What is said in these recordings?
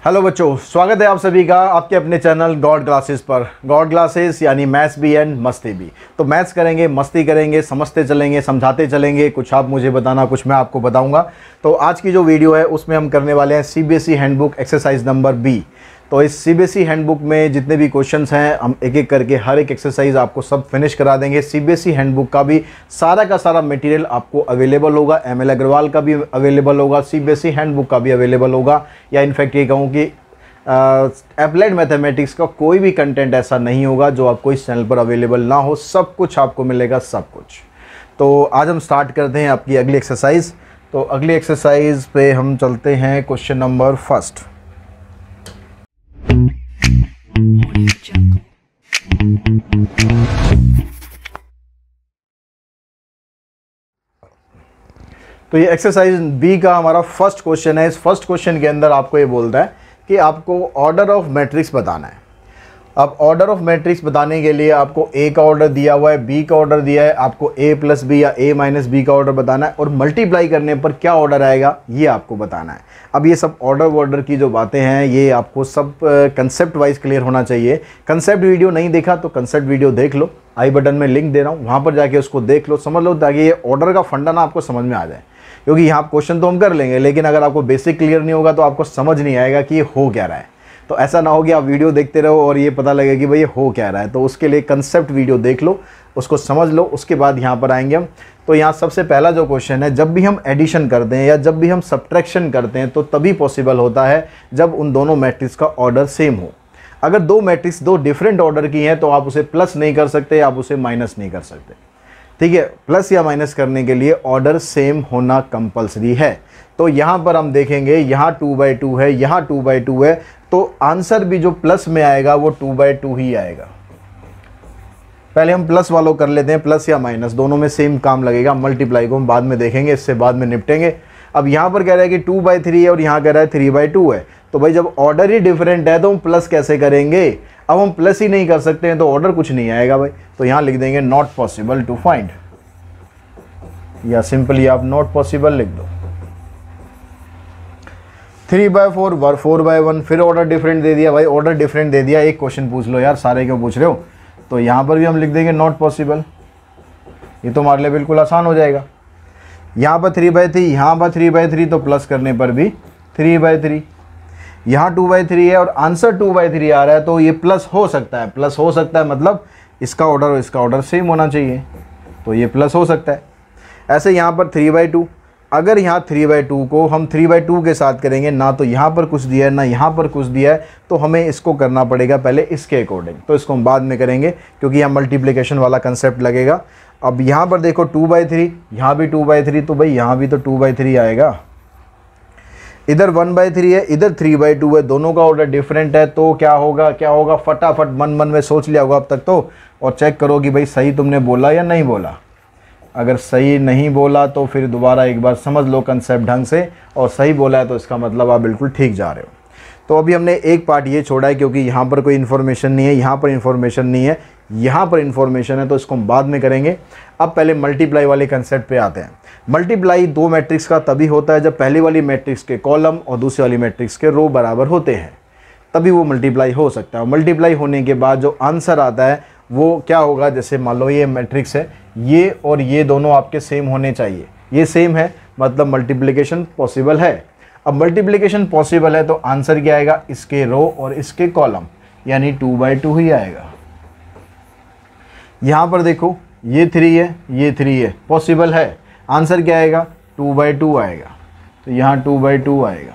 Hello बच्चों, स्वागत है आप सभी का आपके अपने चैनल गॉड क्लासेस पर। गॉड क्लासेस यानी मैथ्स भी एंड मस्ती भी। तो मैथ्स करेंगे, मस्ती करेंगे, समझते चलेंगे, समझाते चलेंगे। कुछ आप मुझे बताना, कुछ मैं आपको बताऊंगा। तो आज की जो वीडियो है उसमें हम करने वाले हैं CBSE handbook exercise number B. तो इस सीबीएसई हैंडबुक में जितने भी क्वेश्चंस हैं हम एक एक करके हर एक एक्सरसाइज आपको सब फिनिश करा देंगे। सीबीएसई हैंडबुक का भी सारा का सारा मटेरियल आपको अवेलेबल होगा। एमएल अग्रवाल का भी अवेलेबल होगा, सीबीएसई हैंडबुक का भी अवेलेबल होगा। या इनफैक्ट ये कहूँ कि एप्लाइड मैथमेटिक्स का कोई भी कंटेंट ऐसा नहीं होगा जो आपको इस चैनल पर अवेलेबल ना हो। सब कुछ आपको मिलेगा, सब कुछ। तो आज हम स्टार्ट करते हैं आपकी अगली एक्सरसाइज। तो अगली एक्सरसाइज पे हम चलते हैं क्वेश्चन नंबर फर्स्ट। तो ये एक्सरसाइज बी का हमारा फर्स्ट क्वेश्चन है। इस फर्स्ट क्वेश्चन के अंदर आपको ये बोलता है कि आपको ऑर्डर ऑफ मैट्रिक्स बताना है। अब ऑर्डर ऑफ मैट्रिक्स बताने के लिए आपको ए का ऑर्डर दिया हुआ है, बी का ऑर्डर दिया है, आपको ए प्लस बी या ए माइनस बी का ऑर्डर बताना है और मल्टीप्लाई करने पर क्या ऑर्डर आएगा ये आपको बताना है। अब ये सब ऑर्डर की जो बातें हैं ये आपको सब कंसेप्ट वाइज क्लियर होना चाहिए। कंसेप्ट वीडियो नहीं देखा तो कंसेप्ट वीडियो देख लो, आई बटन में लिंक दे रहा हूँ, वहाँ पर जाके उसको देख लो, समझ लो, ताकि ये ऑर्डर का फंडा ना आपको समझ में आ जाए। क्योंकि यहाँ क्वेश्चन तो हम कर लेंगे लेकिन अगर आपको बेसिक क्लियर नहीं होगा तो आपको समझ नहीं आएगा कि ये हो क्या रहा है। तो ऐसा ना हो कि आप वीडियो देखते रहो और ये पता लगे कि भाई ये हो क्या रहा है। तो उसके लिए कंसेप्ट वीडियो देख लो, उसको समझ लो, उसके बाद यहाँ पर आएंगे हम। तो यहाँ सबसे पहला जो क्वेश्चन है, जब भी हम एडिशन करते हैं या जब भी हम सब्ट्रैक्शन करते हैं तो तभी पॉसिबल होता है जब उन दोनों मैट्रिक्स का ऑर्डर सेम हो। अगर दो मैट्रिक्स दो डिफरेंट ऑर्डर की हैं तो आप उसे प्लस नहीं कर सकते, आप उसे माइनस नहीं कर सकते। ठीक है, प्लस या माइनस करने के लिए ऑर्डर सेम होना कंपलसरी है। तो यहाँ पर हम देखेंगे, यहाँ 2/2 है, यहाँ 2/2 है, तो आंसर भी जो प्लस में आएगा वो 2/2 ही आएगा। पहले हम प्लस वालों कर लेते हैं, प्लस या माइनस दोनों में सेम काम लगेगा। मल्टीप्लाई को हम बाद में देखेंगे, इससे बाद में निपटेंगे। अब यहाँ पर कह रहा है कि 2/3 है और यहाँ कह रहा है 3/2 है। तो भाई जब ऑर्डर ही डिफरेंट है तो हम प्लस कैसे करेंगे? अब हम प्लस ही नहीं कर सकते हैं तो ऑर्डर कुछ नहीं आएगा भाई। तो यहाँ लिख देंगे नॉट पॉसिबल टू फाइंड, या सिंपली आप नॉट पॉसिबल लिख दो। 3/4 4/1, फिर ऑर्डर डिफरेंट दे दिया भाई, ऑर्डर डिफरेंट दे दिया। एक क्वेश्चन पूछ लो यार, सारे क्यों पूछ रहे हो? तो यहाँ पर भी हम लिख देंगे नॉट पॉसिबल। ये तो हमारे लिए बिल्कुल आसान हो जाएगा। यहाँ पर 3/3, यहाँ पर 3/3, तो प्लस करने पर भी 3/3। यहाँ 2/3 है और आंसर 2/3 आ रहा है तो ये प्लस हो सकता है। प्लस हो सकता है मतलब इसका ऑर्डर और इसका ऑर्डर सेम होना चाहिए, तो ये प्लस हो सकता है। ऐसे यहाँ पर 3/2, अगर यहाँ 3/2 को हम 3/2 के साथ करेंगे, ना तो यहाँ पर कुछ दिया है ना यहाँ पर कुछ दिया है, तो हमें इसको करना पड़ेगा पहले इसके अकॉर्डिंग। तो इसको हम बाद में करेंगे क्योंकि यहाँ मल्टीप्लिकेशन वाला कंसेप्ट लगेगा। अब यहाँ पर देखो 2/3, यहाँ भी 2/3, तो भाई यहाँ भी तो 2/3 आएगा। इधर 1/3 है, इधर 3/2 है, दोनों का ऑर्डर डिफरेंट है। तो क्या होगा, क्या होगा? फटाफट मन में सोच लिया होगा अब तक तो, और चेक करो कि भाई सही तुमने बोला या नहीं बोला। अगर सही नहीं बोला तो फिर दोबारा एक बार समझ लो कंसेप्ट ढंग से, और सही बोला है तो इसका मतलब आप बिल्कुल ठीक जा रहे हो। तो अभी हमने एक पार्ट ये छोड़ा है क्योंकि यहाँ पर कोई इन्फॉर्मेशन नहीं है, यहाँ पर इन्फॉर्मेशन नहीं है, यहाँ पर इन्फॉर्मेशन है, तो इसको हम बाद में करेंगे। अब पहले मल्टीप्लाई वाले कंसेप्ट पे आते हैं। मल्टीप्लाई दो मैट्रिक्स का तभी होता है जब पहली वाली मैट्रिक्स के कॉलम और दूसरी वाली मैट्रिक्स के रो बराबर होते हैं, तभी वो मल्टीप्लाई हो सकता है। मल्टीप्लाई होने के बाद जो आंसर आता है वो क्या होगा? जैसे मान लो ये मैट्रिक्स है, ये और ये दोनों आपके सेम होने चाहिए। ये सेम है मतलब मल्टीप्लिकेशन पॉसिबल है। अब मल्टीप्लिकेशन पॉसिबल है तो आंसर क्या आएगा? इसके रो और इसके कॉलम, यानी 2/2 ही आएगा। यहाँ पर देखो ये 3 है, ये 3 है, पॉसिबल है। आंसर क्या आएगा? 2/2 आएगा। तो यहाँ 2/2 आएगा।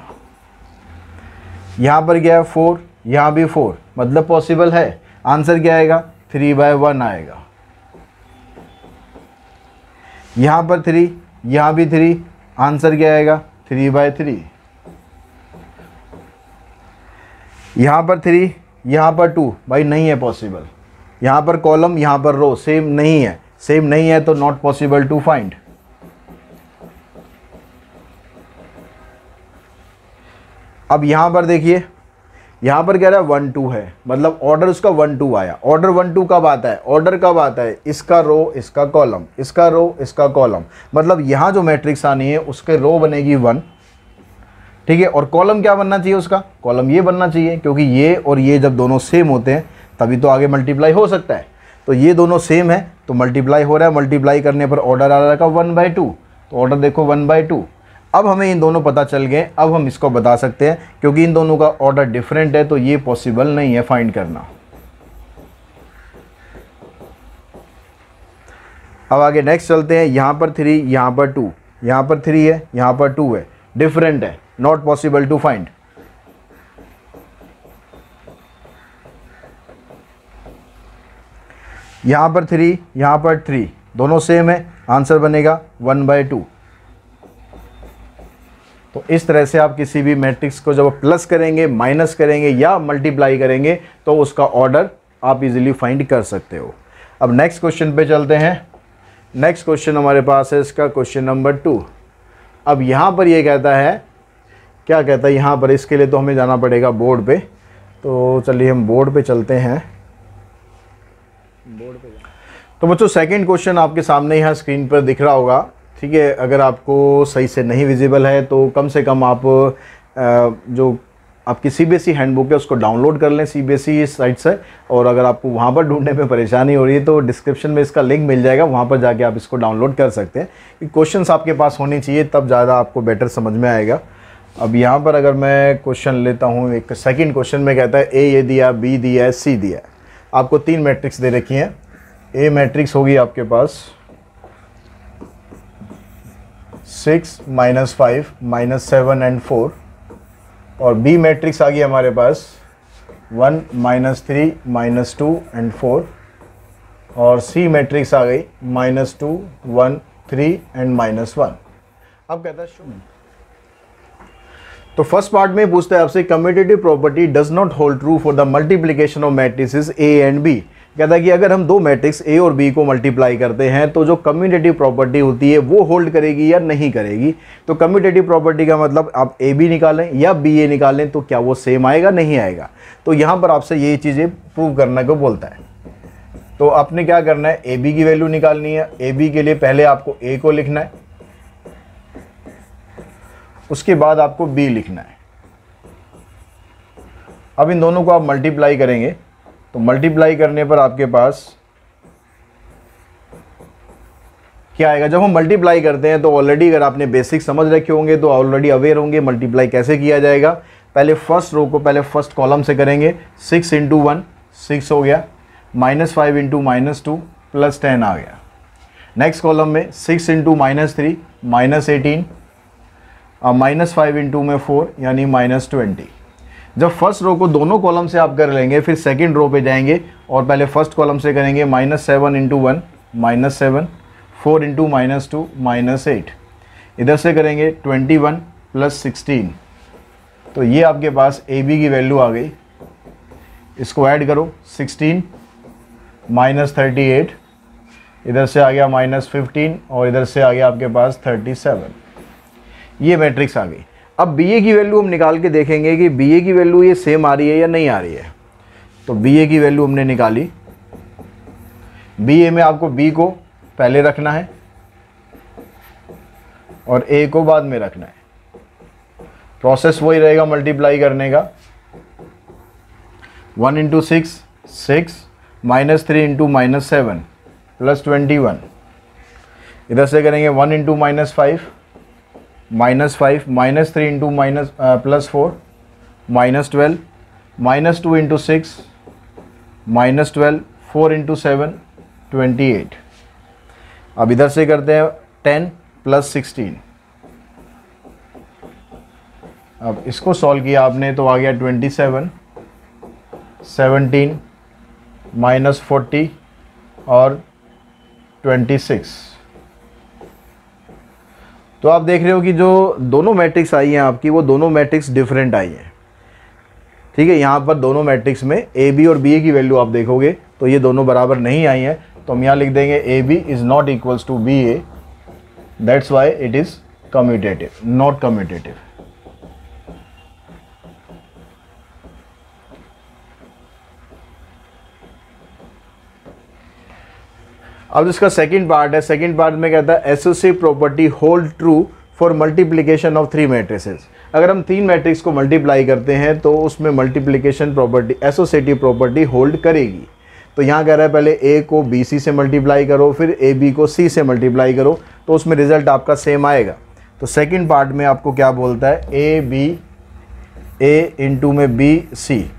यहाँ पर क्या है? 4, यहाँ भी 4, मतलब पॉसिबल है। आंसर क्या आएगा? 3/1 आएगा। यहाँ पर 3, यहाँ भी 3, आंसर क्या आएगा? 3/3। यहाँ पर 3, यहाँ पर 2, भाई नहीं है पॉसिबल। यहाँ पर कॉलम, यहाँ पर रो सेम नहीं है, सेम नहीं है तो नॉट पॉसिबल टू फाइंड। अब यहाँ पर देखिए, यहाँ पर कह रहा है 1-2 है, मतलब ऑर्डर उसका 1-2 आया। ऑर्डर 1-2 कब आता है? ऑर्डर कब आता है? इसका रो इसका कॉलम, इसका रो इसका कॉलम, मतलब यहाँ जो मैट्रिक्स आनी है उसके रो बनेगी 1, ठीक है। और कॉलम क्या बनना चाहिए उसका, कॉलम ये बनना चाहिए, क्योंकि ये और ये जब दोनों सेम होते हैं तभी तो आगे मल्टीप्लाई हो सकता है। तो ये दोनों सेम है तो मल्टीप्लाई हो रहा है, मल्टीप्लाई करने पर ऑर्डर आ रहा है 1/2, तो ऑर्डर देखो 1/2। अब हमें इन दोनों पता चल गए, अब हम इसको बता सकते हैं, क्योंकि इन दोनों का ऑर्डर डिफरेंट है तो ये पॉसिबल नहीं है फाइंड करना। अब आगे नेक्स्ट चलते हैं। यहाँ पर 3, यहाँ पर 2, यहाँ पर 3 है, यहाँ पर 2 है, डिफरेंट है, नॉट पॉसिबल टू फाइंड। यहाँ पर 3, यहाँ पर 3, दोनों सेम है, आंसर बनेगा 1/2। तो इस तरह से आप किसी भी मैट्रिक्स को जब प्लस करेंगे, माइनस करेंगे या मल्टीप्लाई करेंगे तो उसका ऑर्डर आप इजीली फाइंड कर सकते हो। अब नेक्स्ट क्वेश्चन पे चलते हैं। नेक्स्ट क्वेश्चन हमारे पास है इसका क्वेश्चन नंबर 2। अब यहाँ पर ये कहता है, क्या कहता है यहाँ पर, इसके लिए तो हमें जाना पड़ेगा बोर्ड पे, तो चलिए हम बोर्ड पे चलते हैं। तो बच्चों सेकंड क्वेश्चन आपके सामने यहाँ स्क्रीन पर दिख रहा होगा, ठीक है। अगर आपको सही से नहीं विजिबल है तो कम से कम आप जो आपकी सीबीएसई हैंडबुक है उसको डाउनलोड कर लें सीबीएसई साइट से, और अगर आपको वहाँ पर ढूंढने में परेशानी हो रही है तो डिस्क्रिप्शन में इसका लिंक मिल जाएगा, वहाँ पर जाके आप इसको डाउनलोड कर सकते हैं। क्वेश्चंस आपके पास होने चाहिए तब ज़्यादा आपको बेटर समझ में आएगा। अब यहाँ पर अगर मैं क्वेश्चन लेता हूँ, एक सेकेंड क्वेश्चन में कहता है ए ये दिया, बी दिया है, सी दिया है। आपको 3 मैट्रिक्स दे रखी हैं। ए मैट्रिक्स होगी आपके पास 6 -5 -7 एंड 4, और बी मैट्रिक्स आ गई हमारे पास 1 -3 -2 एंड 4, और सी मैट्रिक्स आ गई -2 1 3 एंड -1। अब कहता है शून्य। तो फर्स्ट पार्ट में पूछता है आपसे, commutative property does not hold true for the multiplication of matrices A and B. कहता है कि अगर हम 2 मैट्रिक्स ए और बी को मल्टीप्लाई करते हैं तो जो कम्यूटेटिव प्रॉपर्टी होती है वो होल्ड करेगी या नहीं करेगी। तो कम्यूटेटिव प्रॉपर्टी का मतलब आप ए बी निकालें या बी ए निकालें तो क्या वो सेम आएगा, नहीं आएगा। तो यहाँ पर आपसे ये चीज़ें प्रूव करने को बोलता है। तो आपने क्या करना है, ए बी की वैल्यू निकालनी है। ए बी के लिए पहले आपको ए को लिखना है, उसके बाद आपको बी लिखना है। अब इन दोनों को आप मल्टीप्लाई करेंगे तो मल्टीप्लाई करने पर आपके पास क्या आएगा। जब हम मल्टीप्लाई करते हैं तो ऑलरेडी अगर आपने बेसिक समझ रखे होंगे तो ऑलरेडी अवेयर होंगे मल्टीप्लाई कैसे किया जाएगा। पहले फर्स्ट रो को पहले फर्स्ट कॉलम से करेंगे, 6 × 1 6 हो गया, -5 × -2 +10 आ गया। नेक्स्ट कॉलम में 6 × -3 -18, -5 × में 4 यानी -20। जब फर्स्ट रो को दोनों कॉलम से आप कर लेंगे फिर सेकंड रो पे जाएंगे और पहले फर्स्ट कॉलम से करेंगे -7 × 1 -7, 4 × -2 -8, इधर से करेंगे 21 + 16। तो ये आपके पास ए बी की वैल्यू आ गई। इसको ऐड करो, 16 -38, इधर से आ गया -15 और इधर से आ गया आपके पास 37। ये मैट्रिक्स आ गई। अब बी ए की वैल्यू हम निकाल के देखेंगे कि बी ए की वैल्यू ये सेम आ रही है या नहीं आ रही है। तो बी ए की वैल्यू हमने निकाली। बी ए में आपको बी को पहले रखना है और ए को बाद में रखना है। प्रोसेस वही रहेगा मल्टीप्लाई करने का। 1 × 6 6, -3 × -7 +21, इधर से करेंगे 1 × -5 -5, -3 × +4 -12, -2 × 6 -12, 4 × 7 28। अब इधर से करते हैं 10 + 16। अब इसको सॉल्व किया आपने तो आ गया 27, 17 -40 और 26। तो आप देख रहे हो कि जो दोनों मैट्रिक्स आई हैं आपकी वो दोनों मैट्रिक्स डिफरेंट आई हैं। ठीक है, यहाँ पर दोनों मैट्रिक्स में ए बी और बी ए की वैल्यू आप देखोगे तो ये दोनों बराबर नहीं आई हैं। तो हम यहाँ लिख देंगे A B is not equals to B A, that's why it is commutative, not commutative. अब इसका सेकंड पार्ट है। सेकंड पार्ट में कहता है associative property hold true for multiplication of 3 matrices. अगर हम तीन मैट्रिक्स को मल्टीप्लाई करते हैं तो उसमें multiplication property, associative property hold करेगी। तो यहाँ कह रहा है पहले ए को बी सी से मल्टीप्लाई करो, फिर ए बी को सी से मल्टीप्लाई करो, तो उसमें रिजल्ट आपका सेम आएगा। तो सेकंड पार्ट में आपको क्या बोलता है, ए बी, ए इंटू में बी सी,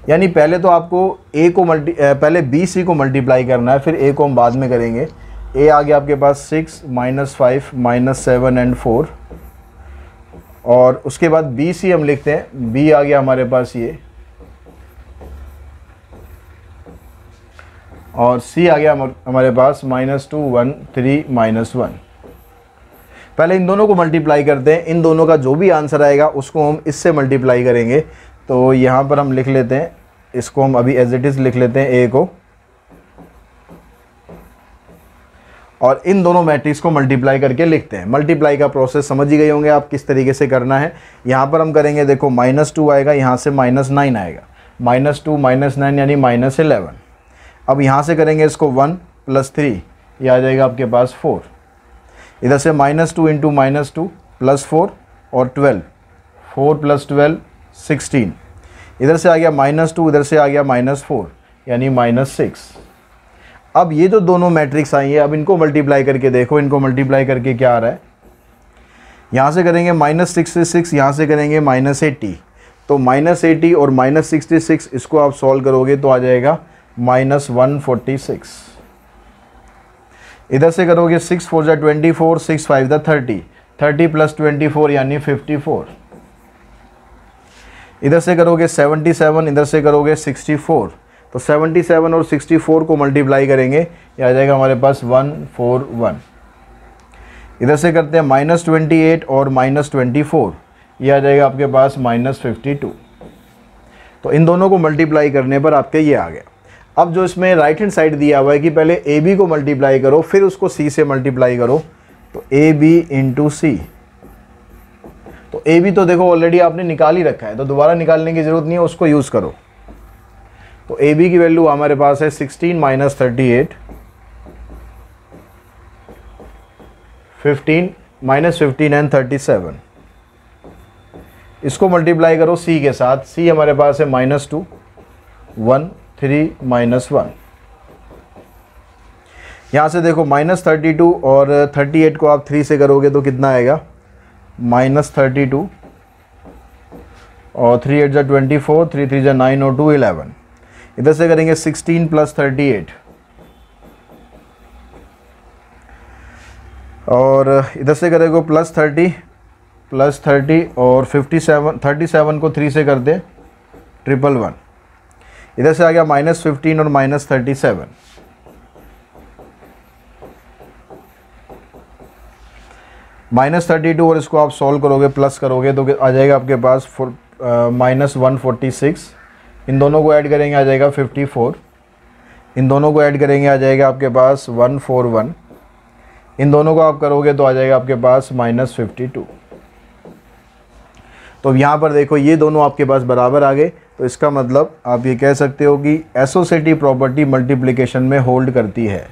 यानी पहले तो आपको ए को पहले बी सी को मल्टीप्लाई करना है, फिर ए को हम बाद में करेंगे। ए आ गया आपके पास 6 -5 -7 एंड 4, और उसके बाद बी सी हम लिखते हैं, बी आ गया हमारे पास ये, और सी आ गया हमारे पास -2 1 3 -1। पहले इन दोनों को मल्टीप्लाई करते हैं, इन दोनों का जो भी आंसर आएगा उसको हम इससे मल्टीप्लाई करेंगे। तो यहाँ पर हम लिख लेते हैं, इसको हम अभी एज इट इज़ लिख लेते हैं ए को, और इन दोनों मैट्रिक्स को मल्टीप्लाई करके लिखते हैं। मल्टीप्लाई का प्रोसेस समझ ही गए होंगे आप किस तरीके से करना है। यहाँ पर हम करेंगे, देखो -2 आएगा, यहाँ से -9 आएगा, -2 -9 यानी -11। अब यहाँ से करेंगे इसको 1 + 3, ये आ जाएगा आपके पास 4। इधर से -2 इंटू -2 +4 और 12, 4 + 12 16। इधर से आ गया -2, इधर से आ गया -4 यानी -6। अब ये जो दोनों मैट्रिक्स आई है, अब इनको मल्टीप्लाई करके देखो, इनको मल्टीप्लाई करके क्या आ रहा है। यहाँ से करेंगे -66, यहाँ से करेंगे -80, तो -80 और -66 इसको आप सॉल्व करोगे तो आ जाएगा -146। इधर से करोगे 6 4 = 24, 6 5 = 30, 30 + 24 यानी 54। इधर से करोगे 77, इधर से करोगे 64, तो 77 और 64 को मल्टीप्लाई करेंगे, ये आ जाएगा हमारे पास 141। इधर से करते हैं -28 और -24, ये आ जाएगा आपके पास -52। तो इन दोनों को मल्टीप्लाई करने पर आपके ये आ गया। अब जो इसमें राइट हैंड साइड दिया हुआ है कि पहले ए बी को मल्टीप्लाई करो, फिर उसको सी से मल्टीप्लाई करो, तो ए बी इंटू सी, तो ए बी तो देखो ऑलरेडी आपने निकाल ही रखा है, तो दोबारा निकालने की ज़रूरत नहीं है, उसको यूज़ करो। तो ए बी की वैल्यू हमारे पास है 16 - 38, 15 -15 एंड 37। इसको मल्टीप्लाई करो सी के साथ, सी हमारे पास है -2 1 3 -1। यहाँ से देखो -32 और 38 को आप 3 से करोगे तो कितना आएगा, -32 और 3 8 = 24, 3 3 = 9 और 2 11। इधर से करेंगे 16 + 38, और इधर से करेंगे +30 और 57, 37 को 3 से कर दे 111। इधर से आ गया -15 और -37। -32 और इसको आप सॉल्व करोगे, प्लस करोगे तो आ जाएगा आपके पास -146। इन दोनों को ऐड करेंगे आ जाएगा 54। इन दोनों को ऐड करेंगे आ जाएगा आपके पास 141। इन दोनों को आप करोगे तो आ जाएगा आपके पास -52। तो यहाँ पर देखो ये दोनों आपके पास बराबर आ गए, तो इसका मतलब आप ये कह सकते हो कि एसोसिएटिव प्रॉपर्टी मल्टीप्लिकेशन में होल्ड करती है।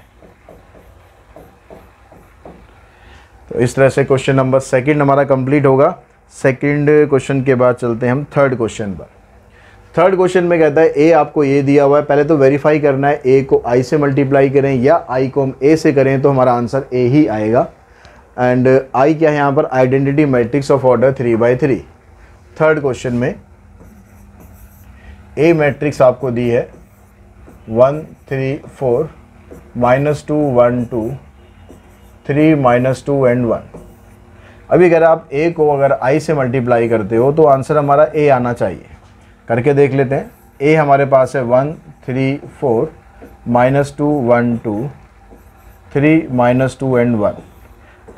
तो इस तरह से क्वेश्चन नंबर सेकंड हमारा कंप्लीट होगा। सेकंड क्वेश्चन के बाद चलते हैं हम थर्ड क्वेश्चन पर। थर्ड क्वेश्चन में कहता है ए आपको ये दिया हुआ है, पहले तो वेरीफाई करना है ए को आई से मल्टीप्लाई करें या आई को हम ए से करें, तो हमारा आंसर ए ही आएगा। एंड आई क्या है यहाँ पर, identity matrix of order 3/3। Third question में ए मैट्रिक्स आपको दी है 1 3 4 -2 1 2 3 -2 एंड 1। अभी अगर आप ए को अगर आई से मल्टीप्लाई करते हो तो आंसर हमारा ए आना चाहिए। करके देख लेते हैं। ए हमारे पास है 1 3 4 -2 1 2 3 -2 एंड 1।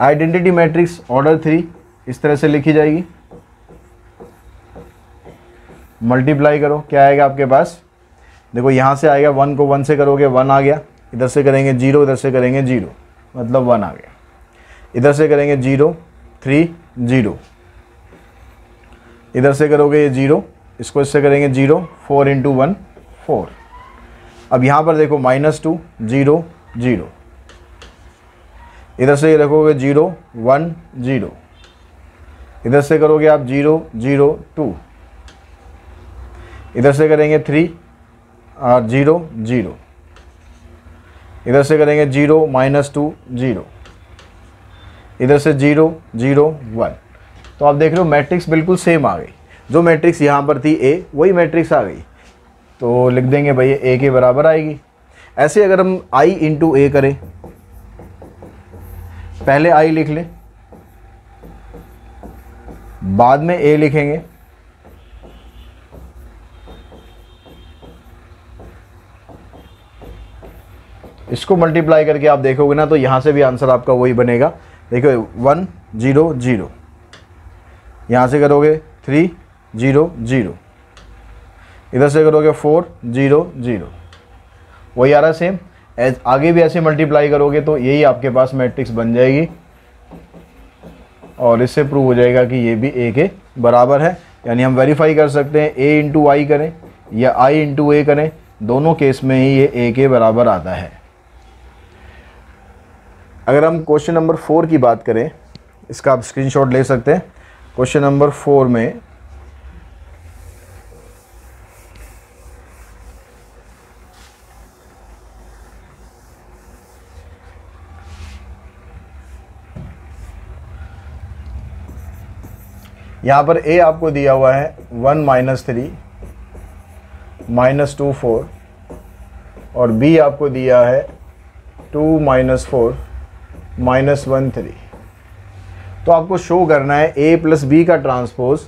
आइडेंटिटी मैट्रिक्स ऑर्डर 3 इस तरह से लिखी जाएगी। मल्टीप्लाई करो, क्या आएगा आपके पास, देखो यहाँ से आएगा 1 को 1 से करोगे 1 आ गया, इधर से करेंगे 0, इधर से करेंगे 0 मतलब 1 आ गया। इधर से करेंगे 0 3 0, इधर से करोगे ये 0, इसको इससे करेंगे 0 4 × 1 4। अब यहाँ पर देखो -2 0 0, इधर से ये रखोगे 0 1 0, इधर से करोगे आप 0 0 2, इधर से करेंगे 3 और 0 0, इधर से करेंगे 0 -2 0, इधर से 0 0 1। तो आप देख रहे हो मैट्रिक्स बिल्कुल सेम आ गई। जो मैट्रिक्स यहाँ पर थी A, वही मैट्रिक्स आ गई। तो लिख देंगे भाई A के बराबर आएगी। ऐसे अगर हम I इंटू A करें, पहले I लिख लें, बाद में A लिखेंगे, इसको मल्टीप्लाई करके आप देखोगे ना तो यहाँ से भी आंसर आपका वही बनेगा। देखो 1 0 0, यहाँ से करोगे 3 0 0, इधर से करोगे 4 0 0, वही आ रहा है सेम। आगे भी ऐसे मल्टीप्लाई करोगे तो यही आपके पास मैट्रिक्स बन जाएगी और इससे प्रूव हो जाएगा कि ये भी A के बराबर है। यानी हम वेरीफाई कर सकते हैं A इंटू आई करें या I इंटू A करें, दोनों केस में ही ये A के बराबर आता है। अगर हम क्वेश्चन नंबर 4 की बात करें, इसका आप स्क्रीनशॉट ले सकते हैं। क्वेश्चन नंबर 4 में यहाँ पर A आपको दिया हुआ है 1 -3 -2 4 और B आपको दिया है 2 -4 -1 3। तो आपको शो करना है A प्लस B का ट्रांसपोज,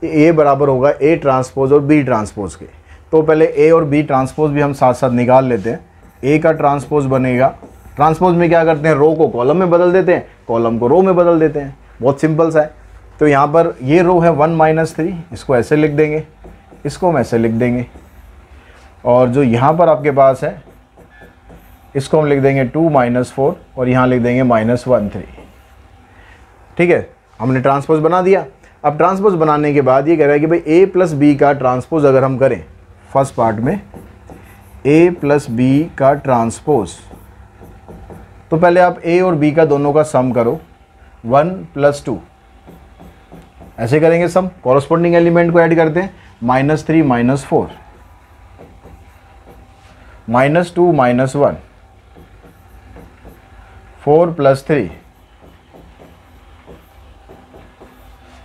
A बराबर होगा A ट्रांसपोज और B ट्रांसपोज के। तो पहले A और B ट्रांसपोज भी हम साथ साथ निकाल लेते हैं। A का ट्रांसपोज बनेगा, ट्रांसपोज में क्या करते हैं, रो को कॉलम में बदल देते हैं, कॉलम को रो में बदल देते हैं, बहुत सिंपल सा है। तो यहाँ पर ये रो है 1 -3, इसको ऐसे लिख देंगे, इसको हम ऐसे लिख देंगे, और जो यहाँ पर आपके पास है इसको हम लिख देंगे 2 -4 और यहाँ लिख देंगे -1 3। ठीक है, हमने ट्रांसपोज बना दिया। अब ट्रांसपोज बनाने के बाद ये कह रहा है कि भाई A प्लस B का ट्रांसपोज अगर हम करें, फर्स्ट पार्ट में A प्लस B का ट्रांसपोज, तो पहले आप A और B का दोनों का सम करो, 1 + 2, ऐसे करेंगे सम, कॉरस्पॉन्डिंग एलिमेंट को ऐड करते हैं, -3 -4 -2 -1 4 + 3,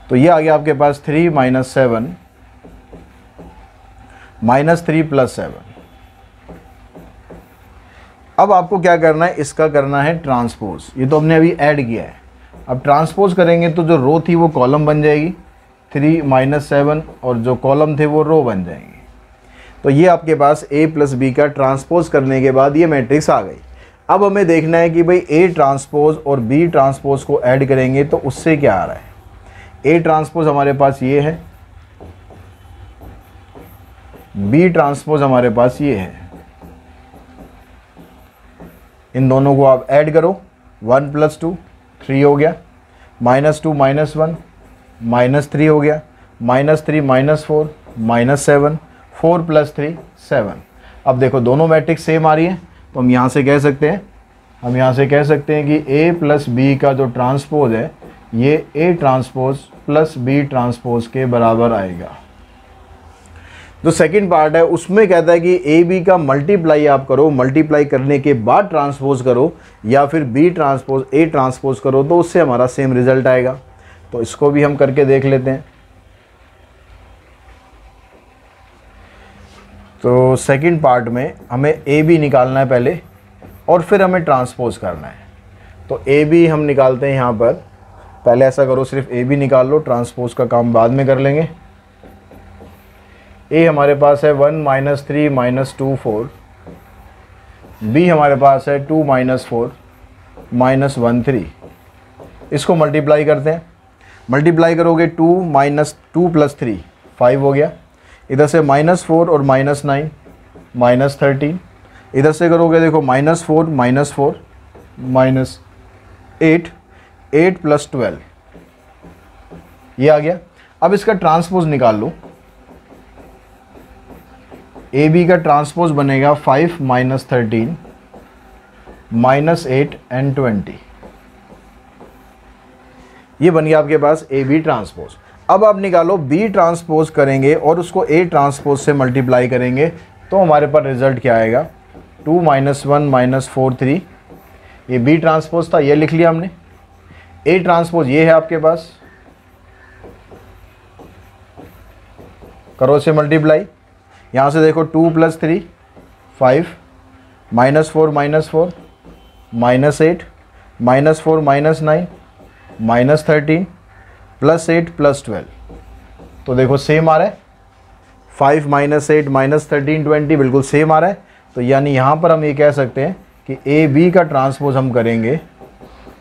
तो ये आ गया आपके पास 3 - 7 -3 + 7। अब आपको क्या करना है, इसका करना है ट्रांसपोज। ये तो हमने अभी ऐड किया है। अब ट्रांसपोज करेंगे तो जो रो थी वो कॉलम बन जाएगी, 3 - 7, और जो कॉलम थे वो रो बन जाएंगे। तो ये आपके पास A प्लस B का ट्रांसपोज करने के बाद ये मैट्रिक्स आ गई। अब हमें देखना है कि भाई A ट्रांसपोज और B ट्रांसपोज को ऐड करेंगे तो उससे क्या आ रहा है। A ट्रांसपोज हमारे पास ये है, B ट्रांसपोज हमारे पास ये है। इन दोनों को आप ऐड करो, 1 + 2 3 हो गया, -2 -1 -3 हो गया, -3 -4 -7, 4 + 3 7। अब देखो दोनों मैट्रिक्स सेम आ रही है, तो हम यहाँ से कह सकते हैं, कि A प्लस B का जो ट्रांसपोज है ये A transpose plus B transpose के बराबर आएगा। जो सेकंड पार्ट है उसमें कहता है कि A B का मल्टीप्लाई आप करो, मल्टीप्लाई करने के बाद ट्रांसपोज करो, या फिर B ट्रांसपोज A ट्रांसपोज करो, तो उससे हमारा सेम रिजल्ट आएगा। तो इसको भी हम करके देख लेते हैं। तो सेकंड पार्ट में हमें A B निकालना है पहले और फिर हमें ट्रांसपोज करना है। तो A B हम निकालते हैं यहाँ पर, पहले ऐसा करो सिर्फ A B निकाल लो, ट्रांसपोज का काम बाद में कर लेंगे। A हमारे पास है 1 -3 -2 4, B हमारे पास है 2 -4 -1 3। इसको मल्टीप्लाई करते हैं, मल्टीप्लाई करोगे 2 + 3 5 हो गया, इधर से -4 और -9 -13, इधर से करोगे देखो -4 -4 -8 8 + 12, ये आ गया। अब इसका ट्रांसपोज निकाल लो। ए बी का ट्रांसपोज बनेगा 5 - 13 -8 and 20। ये बन गया आपके पास ए बी ट्रांसपोज। अब आप निकालो बी ट्रांसपोज करेंगे और उसको ए ट्रांसपोज से मल्टीप्लाई करेंगे तो हमारे पास रिजल्ट क्या आएगा, 2 - 1 - 4 3। ये बी ट्रांसपोज था, ये लिख लिया हमने। ए ट्रांसपोज ये है आपके पास, करो से मल्टीप्लाई। यहाँ से देखो 2 + 3 5 -4 -4 -8 -4 -9 -13 +8 +12। तो देखो सेम आ रहा है, 5 - 8 -13 20 बिल्कुल सेम आ रहा है। तो यानी यहाँ पर हम ये कह सकते हैं कि ए बी का ट्रांसपोज हम करेंगे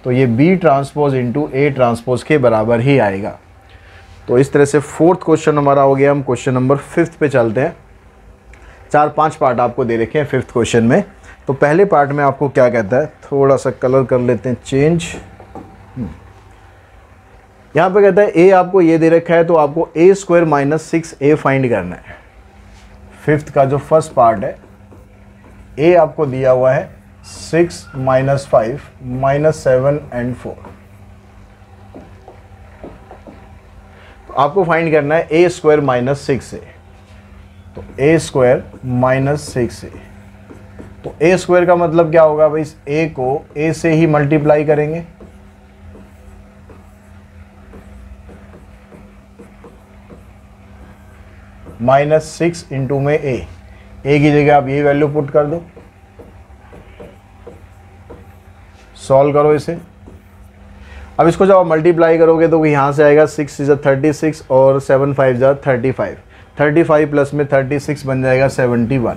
तो ये B transpose into A transpose के बराबर ही आएगा। तो इस तरह से फोर्थ क्वेश्चन हमारा हो गया। हम क्वेश्चन नंबर 5 पे चलते हैं। 4-5 पार्ट आपको दे रखे हैं 5th क्वेश्चन में। तो पहले पार्ट में आपको क्या कहता है, थोड़ा सा कलर कर लेते हैं चेंज। यहाँ पे कहता है ए आपको ये दे रखा है तो आपको a² - 6a फाइंड करना है। 5th का जो फर्स्ट पार्ट है, a आपको दिया हुआ है 6 - 5 - 7 and 4। तो आपको फाइंड करना है a² - 6a। तो a² - 6a। तो a² का मतलब क्या होगा भाई, a को a से ही मल्टीप्लाई करेंगे। -6 इंटू में a की जगह आप ये वैल्यू पुट कर दो, सॉल्व करो इसे। अब इसको जब आप मल्टीप्लाई करोगे तो यहाँ से आएगा 6 × 36 और 7 × 5 = 35। 35 प्लस में 36 बन जाएगा 71।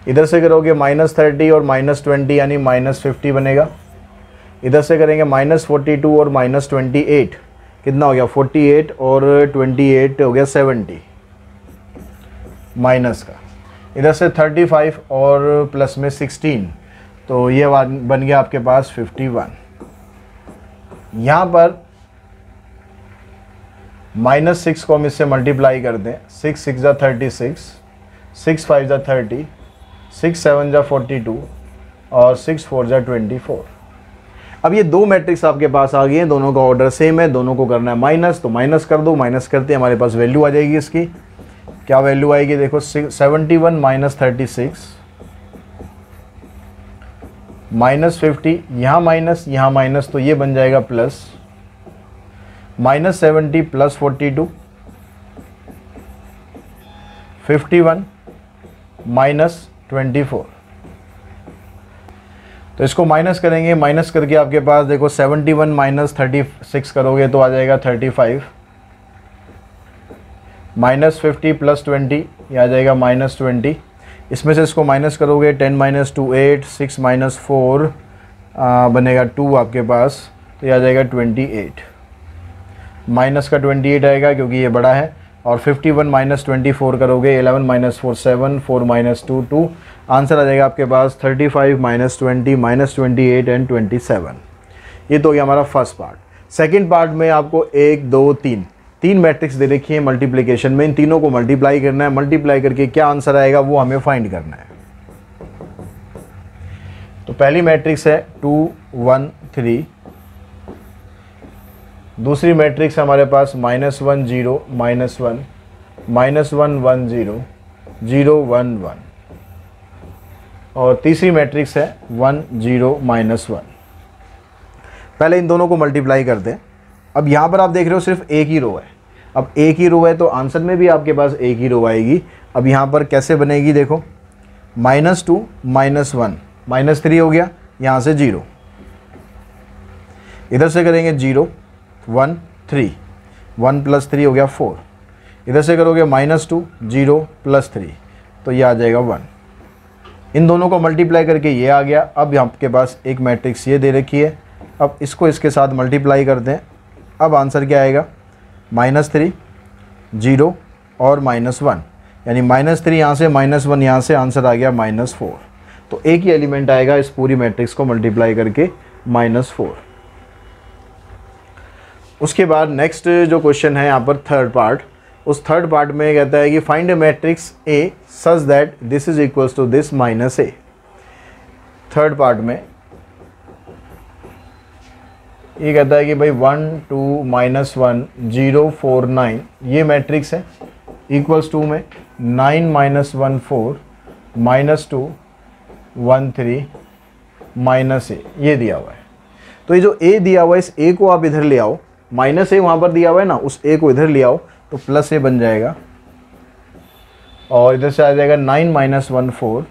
इधर से करोगे -30 और -20 यानी -50 बनेगा। इधर से करेंगे -42 और -28, कितना हो गया 48 और 28 हो गया 70 माइनस का। इधर से 35 और प्लस में 16, तो ये बन गया आपके पास 51। यहाँ पर -6 को हम इससे मल्टीप्लाई कर दें, 6 × 6 = 36, 6 × 5 = 30, 6 × 7 = 42 और 6 × 4 = 24। अब ये दो मैट्रिक्स आपके पास आ गई हैं, दोनों का ऑर्डर सेम है, दोनों को करना है माइनस, तो माइनस कर दो। माइनस करते हमारे पास वैल्यू आ जाएगी इसकी, क्या वैल्यू आएगी देखो, 71 - 36 -50, यहाँ माइनस तो ये बन जाएगा प्लस, -70 + 42 51 -24। तो इसको माइनस करेंगे, माइनस करके आपके पास देखो 71 - 36 करोगे तो आ जाएगा 35, -50 + 20 ये आ जाएगा -20। इसमें से इसको माइनस करोगे 10 - 2 8, 6 - 4 बनेगा 2 आपके पास, तो ये आ जाएगा 28। माइनस का 28 आएगा क्योंकि ये बड़ा है, और 51 - 24 करोगे 11 - 4 7, 4 - 2 2, आंसर आ जाएगा आपके पास 35 - 20 -28 एंड 27। ये तो हो गया हमारा फर्स्ट पार्ट। सेकंड पार्ट में आपको 1 2 3 मैट्रिक्स दे रखी है मल्टीप्लिकेशन में, इन तीनों को मल्टीप्लाई करना है। मल्टीप्लाई करके क्या आंसर आएगा वो हमें फाइंड करना है। तो पहली मैट्रिक्स है 2 1 3, दूसरी मैट्रिक्स हमारे पास -1 0 -1 -1 1 0 0 1 1, और तीसरी मैट्रिक्स है 1 0 -1। पहले इन दोनों को मल्टीप्लाई करते हैं। अब यहाँ पर आप देख रहे हो सिर्फ एक ही रो है, अब एक ही रो है तो आंसर में भी आपके पास एक ही रो आएगी। अब यहाँ पर कैसे बनेगी देखो, -2 -1 -3 हो गया, यहाँ से 0, इधर से करेंगे 0 1 3, 1 + 3 हो गया 4, इधर से करोगे -2 0 + 3, तो ये आ जाएगा 1। इन दोनों को मल्टीप्लाई करके ये आ गया। अब आपके पास एक मैट्रिक्स ये दे रखी है, अब इसको इसके साथ मल्टीप्लाई करते हैं। अब आंसर क्या आएगा, -3 0 और -1, यानी -3 यहाँ से -1 यहाँ से, आंसर आ गया -4। तो एक ही एलिमेंट आएगा इस पूरी मैट्रिक्स को मल्टीप्लाई करके, -4। उसके बाद नेक्स्ट जो क्वेश्चन है यहाँ पर थर्ड पार्ट, उस थर्ड पार्ट में कहता है कि find a matrix A such that this is equals to this -a। Third part में ये कहता है कि भाई 1 2 -1 0 4 9 ये मैट्रिक्स है, इक्वल्स टू में 9 -1 4 -2 1 3 -a ये दिया हुआ है। तो ये जो a दिया हुआ है, इस a को आप इधर ले आओ, -a वहाँ पर दिया हुआ है ना, उस a को इधर ले आओ तो +a बन जाएगा, और इधर से आ जाएगा 9 -1 4,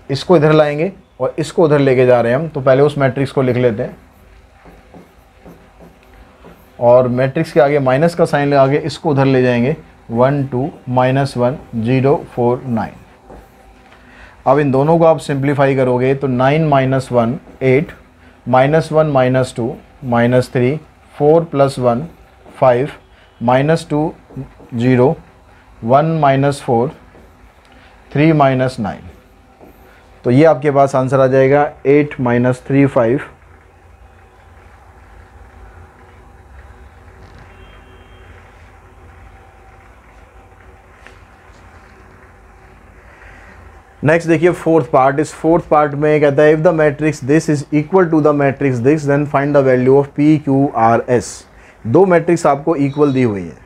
इसको इधर लाएंगे और इसको उधर लेके जा रहे हैं हम, तो पहले उस मैट्रिक्स को लिख लेते हैं और मैट्रिक्स के आगे माइनस का साइन लगा के इसको उधर ले जाएंगे, 1 2 -1 0 4 9। अब इन दोनों को आप सिंप्लीफाई करोगे तो 9 -1 8 -1 -2 -3 4 + 1 5 -2 0 1 -4 3 -9। तो ये आपके पास आंसर आ जाएगा 8 -3 5। नेक्स्ट देखिए फोर्थ पार्ट। इस फोर्थ पार्ट में कहता है if the matrix this is equal to the matrix this then find the value of P Q R S. दो मैट्रिक्स आपको इक्वल दी हुई है।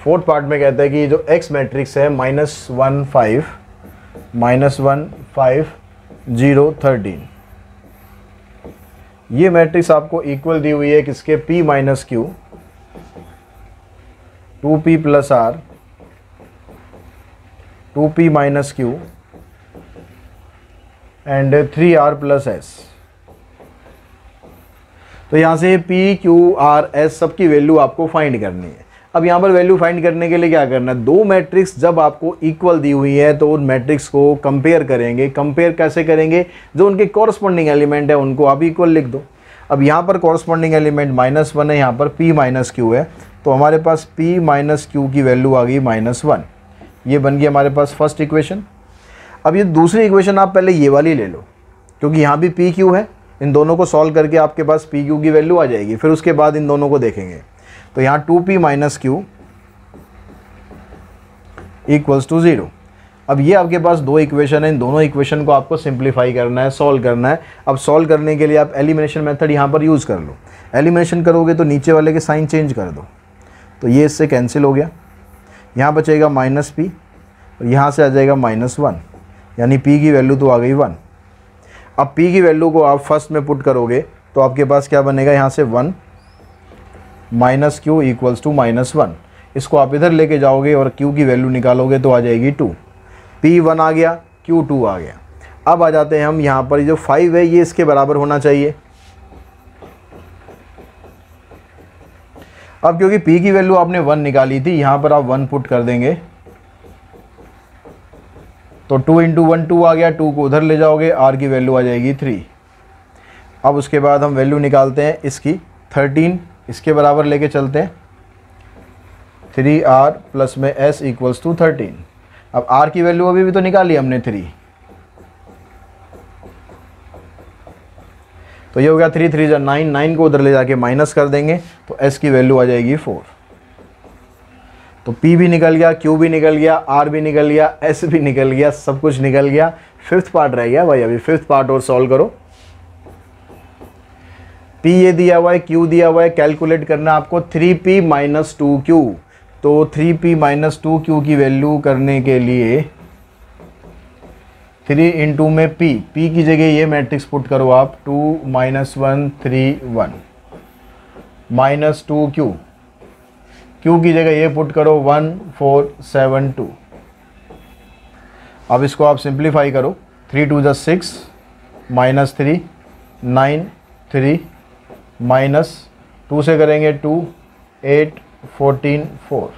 फोर्थ पार्ट में कहता है कि जो एक्स मैट्रिक्स है -1 5 -1 5 0 13, ये मैट्रिक्स आपको इक्वल दी हुई है किसके, P - Q 2P + R 2P - Q and 3R + S। तो यहाँ से P Q R S सबकी वैल्यू आपको फाइंड करनी है। अब यहाँ पर वैल्यू फाइंड करने के लिए क्या करना है, दो मैट्रिक्स जब आपको इक्वल दी हुई है तो उन मैट्रिक्स को कंपेयर करेंगे। कंपेयर कैसे करेंगे, जो उनके कॉरस्पॉन्डिंग एलिमेंट है उनको आप इक्वल लिख दो। अब यहाँ पर कॉरस्पॉन्डिंग एलिमेंट -1 है, यहाँ पर P - Q है, तो हमारे पास P - Q की वैल्यू आ गई -1। ये बन गई हमारे पास फर्स्ट इक्वेशन। अब ये दूसरी इक्वेशन आप पहले ये वाली ले लो, क्योंकि यहाँ भी P Q है, इन दोनों को सॉल्व करके आपके पास P Q की वैल्यू आ जाएगी। फिर उसके बाद इन दोनों को देखेंगे। तो यहाँ 2P - Q = 0। अब ये आपके पास दो इक्वेशन है, इन दोनों इक्वेशन को आपको सिंप्लीफाई करना है, सॉल्व करना है। अब सॉल्व करने के लिए आप एलिमिनेशन मेथड यहाँ पर यूज़ कर लो। एलिमिनेशन करोगे तो नीचे वाले के साइन चेंज कर दो, तो ये इससे कैंसिल हो गया। यहाँ बचेगा -P और यहाँ से आ जाएगा -1, यानी P की वैल्यू तो आ गई 1। अब P की वैल्यू को आप फर्स्ट में पुट करोगे तो आपके पास क्या बनेगा, यहाँ से 1 -Q = -1। इसको आप इधर लेके जाओगे और Q की वैल्यू निकालोगे तो आ जाएगी 2। P 1 आ गया, Q 2 आ गया। अब आ जाते हैं हम यहाँ पर, जो 5 है ये इसके बराबर होना चाहिए। अब क्योंकि P की वैल्यू आपने 1 निकाली थी, यहाँ पर आप 1 पुट कर देंगे तो 2 × 1 2 आ गया, 2 को उधर ले जाओगे, R की वैल्यू आ जाएगी 3। अब उसके बाद हम वैल्यू निकालते हैं इसकी 13, इसके बराबर लेके चलते हैं 3R + में S = 13। अब R की वैल्यू अभी भी तो निकाली हमने 3, तो ये हो गया 3 3 9, 9 को उधर ले जाके माइनस कर देंगे तो S की वैल्यू आ जाएगी 4। तो P भी निकल गया, Q भी निकल गया, R भी निकल गया, S भी निकल गया, सब कुछ निकल गया। फिफ्थ पार्ट रह गया भाई, अभी फिफ्थ पार्ट और सॉल्व करो। P ये दिया हुआ है, Q दिया हुआ है, कैलकुलेट करना आपको 3P - 2Q। तो 3P - 2Q की वैल्यू करने के लिए 3 × में P की जगह ये मैट्रिक्स पुट करो आप, 2 -1 3 1 -2Q, Q की जगह ये पुट करो 1 4 7 2। अब इसको आप सिंप्लीफाई करो, 3 2 6 -3 9 3 -2 से करेंगे 2 8 14 4।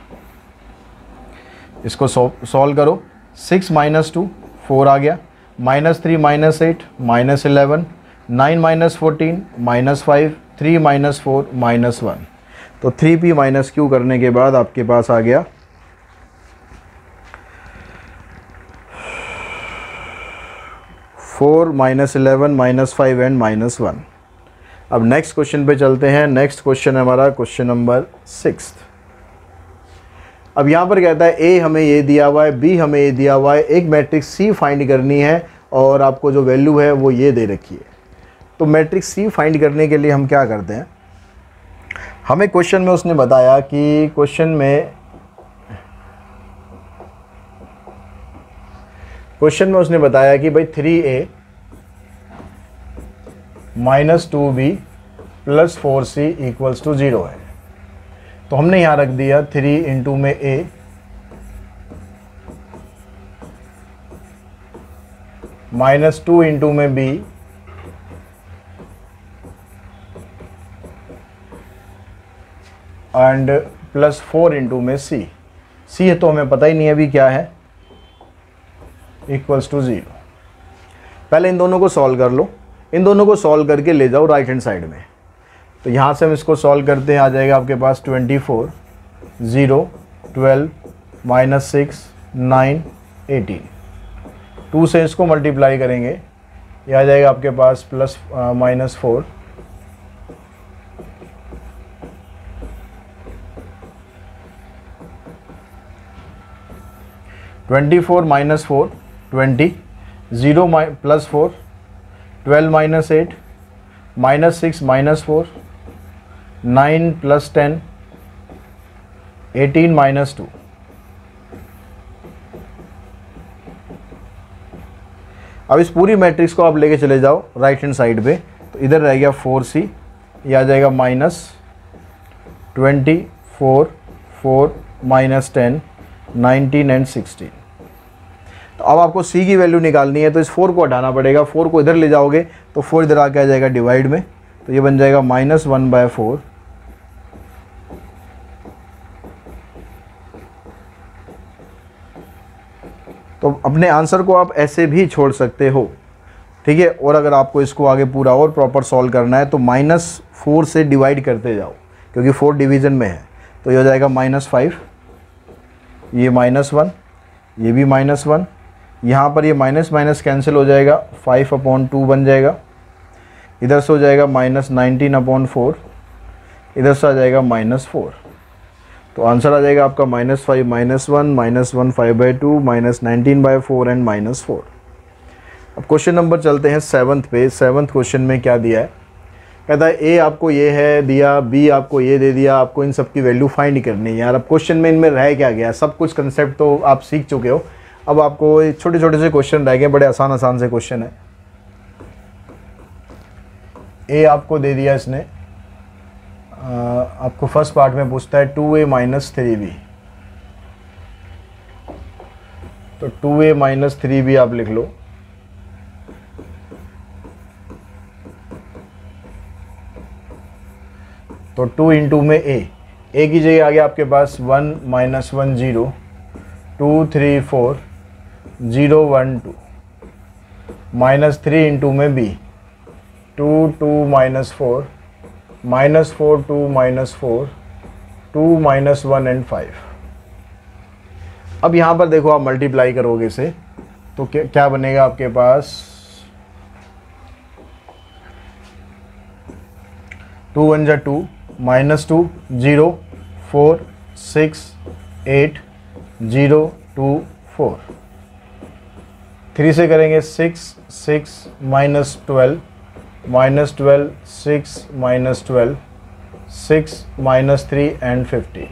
इसको सॉल्व करो, 6 - 2 4 आ गया, -3 -8 -11 9 -14 -5 3 -4 -1। तो 3P - Q करने के बाद आपके पास आ गया 4 -11 -5 एंड -1। अब नेक्स्ट क्वेश्चन पे चलते हैं। नेक्स्ट क्वेश्चन है हमारा क्वेश्चन नंबर 6। अब यहाँ पर कहता है ए हमें ये दिया हुआ है, बी हमें ये दिया हुआ है, एक मैट्रिक्स सी फाइंड करनी है और आपको जो वैल्यू है वो ये दे रखी है। तो मैट्रिक्स सी फाइंड करने के लिए हम क्या करते हैं, हमें क्वेश्चन में उसने बताया कि क्वेश्चन में उसने बताया कि भाई 3a - 2b + 4c = 0 है। तो हमने यहाँ रख दिया 3 इंटू में a -2 इंटू में b एंड +4 इंटू में c। c है तो हमें पता ही नहीं है अभी क्या है, = 0। पहले इन दोनों को सॉल्व कर लो, इन दोनों को सॉल्व करके ले जाओ राइट हैंड साइड में। तो यहाँ से हम इसको सॉल्व करते हैं, आ जाएगा आपके पास 24, 0, 12, -6, 9, 18। 2 से इसको मल्टीप्लाई करेंगे, ये आ जाएगा आपके पास -4, 24 - 4 20, 0 + 4, 12 - 8, -6 - 4, 9 + 10, 18 - 2। अब इस पूरी मैट्रिक्स को आप लेके चले जाओ राइट हैंड साइड पे, तो इधर रह गया 4c, ये आ जाएगा -24, 4, -10, 19 एंड 16। तो अब आपको c की वैल्यू निकालनी है, तो इस 4 को हटाना पड़ेगा। 4 को इधर ले जाओगे तो 4 इधर आके आ जाएगा डिवाइड में, तो ये बन जाएगा -1/4। तो अपने आंसर को आप ऐसे भी छोड़ सकते हो, ठीक है। और अगर आपको इसको आगे पूरा और प्रॉपर सॉल्व करना है तो -4 से डिवाइड करते जाओ, क्योंकि 4 डिवीज़न में है। तो ये हो जाएगा -5, ये -1, ये भी -1, यहाँ पर ये माइनस माइनस कैंसिल हो जाएगा, 5/2 बन जाएगा। इधर से हो जाएगा -19/4, इधर से आ जाएगा -4। तो आंसर आ जाएगा आपका -5 - 1 -1 5/2 -19/4 एंड -4। अब क्वेश्चन नंबर चलते हैं 7th पे। 7th क्वेश्चन में क्या दिया है, कहता है ए आपको ये है दिया, बी आपको ये दे दिया, आपको इन सब की वैल्यू फाइंड करनी है। यार अब क्वेश्चन में इनमें रह क्या गया, सब कुछ कंसेप्ट तो आप सीख चुके हो, अब आपको छोटे छोटे से क्वेश्चन रह गए, बड़े आसान आसान से क्वेश्चन है। ए आपको दे दिया इसने, आपको फर्स्ट पार्ट में पूछता है 2a - 3b, तो 2a - 3b आप लिख लो। तो 2 इंटू में a की जगह आ गया आपके पास 1 - 1 0, 2 3 4 0 1 2, -3 इंटू में b 2 2 -4 -4 2 -4 2 -1 एंड 5। अब यहाँ पर देखो आप मल्टीप्लाई करोगे इसे तो क्या बनेगा आपके पास, 2 1 जा 2 -2 0 4 6 8 0 2 4। 3 से करेंगे 6 6 -12 -12 6 -12 6 -3 एंड 15।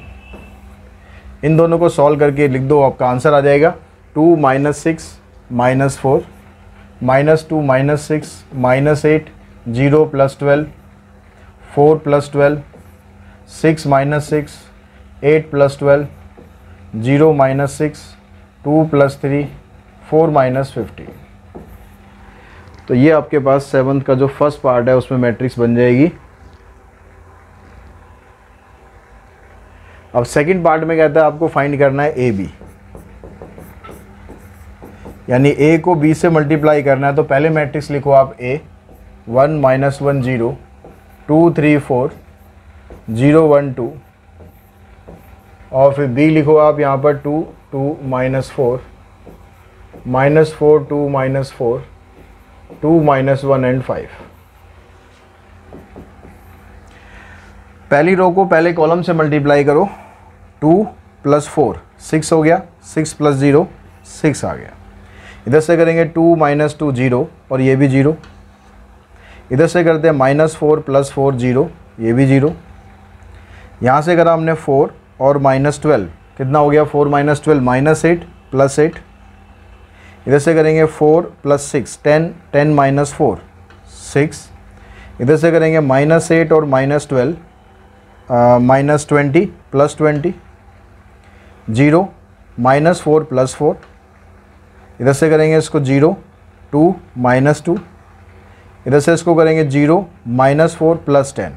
इन दोनों को सॉल्व करके लिख दो, आपका आंसर आ जाएगा 2 - 6 -4 -2 -6 -8 0 + 12 4 + 12 6 - 6 8 + 12 0 -6 2 + 3 4 -15। तो ये आपके पास 7th का जो फर्स्ट पार्ट है उसमें मैट्रिक्स बन जाएगी। अब सेकंड पार्ट में कहता है आपको फाइंड करना है ए बी, यानी ए को बी से मल्टीप्लाई करना है। तो पहले मैट्रिक्स लिखो आप ए 1 - 1 0 2 3 4 0 1 2, और फिर बी लिखो आप यहाँ पर 2 2 -4 -4 2 -4 2 -1 एंड 5। पहली रो को पहले कॉलम से मल्टीप्लाई करो, 2 प्लस 4 6 हो गया, 6 प्लस 0 6 आ गया। इधर से करेंगे 2 माइनस 2 0 और ये भी 0। इधर से करते हैं -4 प्लस 4 0, ये भी 0। यहाँ से करा हमने 4 और -12, कितना हो गया 4 माइनस 12 -8 प्लस 8। इधर से करेंगे 4 प्लस 6 10, 10 माइनस 4 6। इधर से करेंगे -8 और -12 -20 प्लस 20 0 -4 प्लस 4। इधर से करेंगे इसको 0 2 -2। इधर से इसको करेंगे 0 -4 प्लस 10।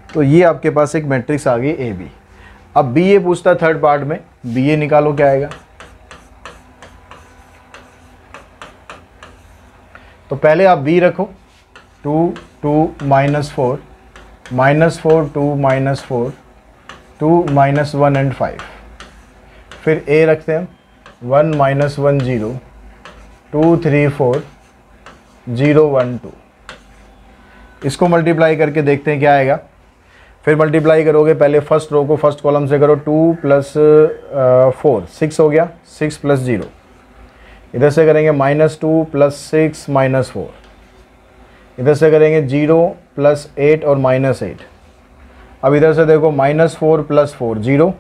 तो ये आपके पास एक मैट्रिक्स आ गई ए बी। अब बी ए पूछता है थर्ड पार्ट में, बी ए निकालो क्या आएगा। तो पहले आप बी रखो 2 2 -4 -4 2 -4 2 -1 एंड 5। फिर ए रखते हैं 1 -1 0 2 3 4 0 1 2। इसको मल्टीप्लाई करके देखते हैं क्या आएगा। फिर मल्टीप्लाई करोगे, पहले फर्स्ट रो को फर्स्ट कॉलम से करो, 2 प्लस 4 6 हो गया, 6 प्लस 0। इधर से करेंगे -2 प्लस 6 -4। इधर से करेंगे 0 प्लस 8 और -8। अब इधर से देखो -4 प्लस 4 0।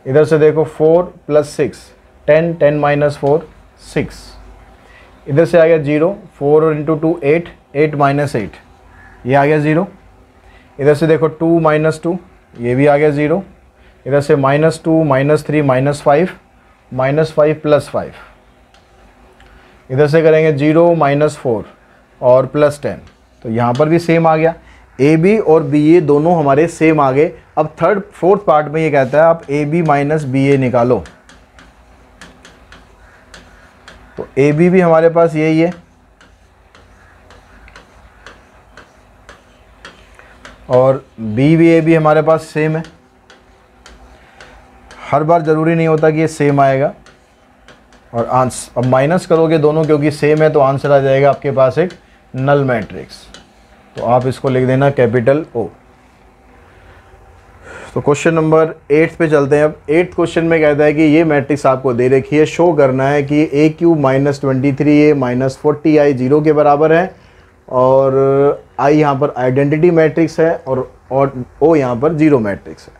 इधर से देखो 4 प्लस 6 10, 10 माइनस 4 6। इधर से आ गया 0, 4 इंटू 2 8, 8 माइनस 8, ये आ गया 0। इधर से देखो 2 माइनस 2, ये भी आ गया 0। इधर से -2 -3 -5 प्लस 5। इधर से करेंगे 0 -4 और प्लस 10। तो यहाँ पर भी सेम आ गया। ए बी और बी ए दोनों हमारे सेम आ गए। अब थर्ड फोर्थ पार्ट में ये कहता है आप ए बी माइनस बी ए निकालो। तो ए बी भी हमारे पास यही है और बी बी ए भी हमारे पास सेम है। हर बार ज़रूरी नहीं होता कि ये सेम आएगा। और आंसर अब माइनस करोगे दोनों क्योंकि सेम है, तो आंसर आ जाएगा आपके पास एक नल मैट्रिक्स। तो आप इसको लिख देना कैपिटल O। तो क्वेश्चन नंबर 8 पे चलते हैं। अब 8th क्वेश्चन में कहता है कि ये मैट्रिक्स आपको दे रखी है, शो करना है कि a³ minus 23a minus 40i 0 के बराबर है और i यहाँ पर आइडेंटिटी मैट्रिक्स है और O यहाँ पर जीरो मैट्रिक्स है।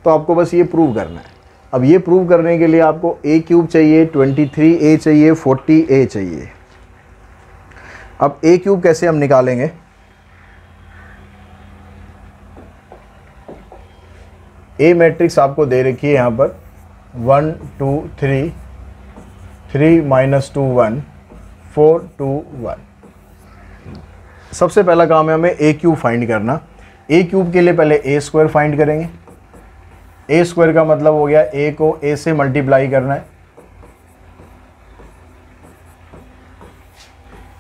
तो आपको बस ये प्रूव करना है। अब ये प्रूव करने के लिए आपको a³ चाहिए, 23a चाहिए, 40a चाहिए। अब a³ कैसे हम निकालेंगे। ए मैट्रिक्स आपको दे रखी है यहाँ पर 1 2 3 3 माइनस 2 1 4 2 1। सबसे पहला काम है हमें a³ फाइंड करना। a³ के लिए पहले a² फाइंड करेंगे। a² का मतलब हो गया a को a से मल्टीप्लाई करना है।